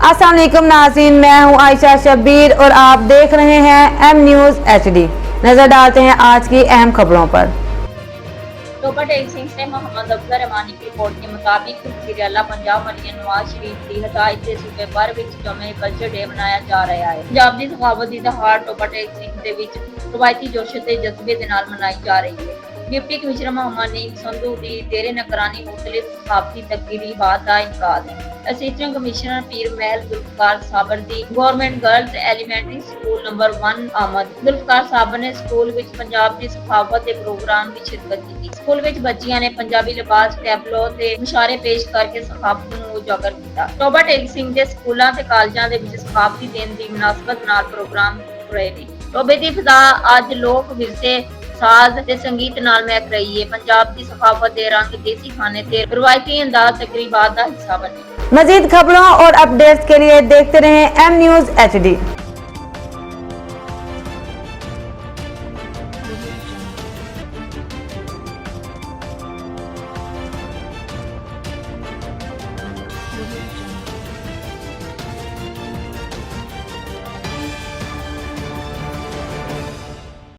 अस्सलाम वालेकुम नाज़रीन, मैं हूं आयशा शब्बीर और आप देख रहे हैं एम न्यूज़ HD। नजर डालते हैं आज की अहम खबरों पर। टोपा टेक सिंह से मोहम्मद अफजल रहमानी की रिपोर्ट के मुताबिक सिरियाला पंजाब मरियम नवाज शरीफ की हदायत से सूबे भर विच जमे कल्चर डे मनाया जा रहा है। पंजाब की सखावत की दहाड़ टोपा टेक सिंह दे विच रवायती जोश ते जज्बे दे नाल मनाई जा रही है। डिप्टी कमिश्नर मोहम्मद नीम संधू की देरे नगरानी मुख्तलिफ सखाफती तकरीबात का इनकाद है। असिस्टेंट कमिश्नर पीर महल जुल्फकार साबर दी government girls elementary school number 1 आमद जुल्फकार साबर ने स्कूल विच पंजाब की सखावत के प्रोग्राम की शिरकत की। स्कूल विच बच्चियां ने पंजाबी लिबास टैबलो ते मुशारे पेश करके सखाफत नूं उजागर किया। टोबा टेक सिंह दे स्कूलां ते कालजां दे विच सखाफती दिन दी मुनासबत नाल प्रोग्राम होए ने। टोबे दी फिजा अज लोक विरसे साज ते संगीत नाल महक रही है। पंजाब की सखावत दे रंग देसी खाने ते रवायती अंदाज तकरीबात का हिस्सा बने। मजीद खबरों और अपडेट्स के लिए देखते रहें एम न्यूज़ HD।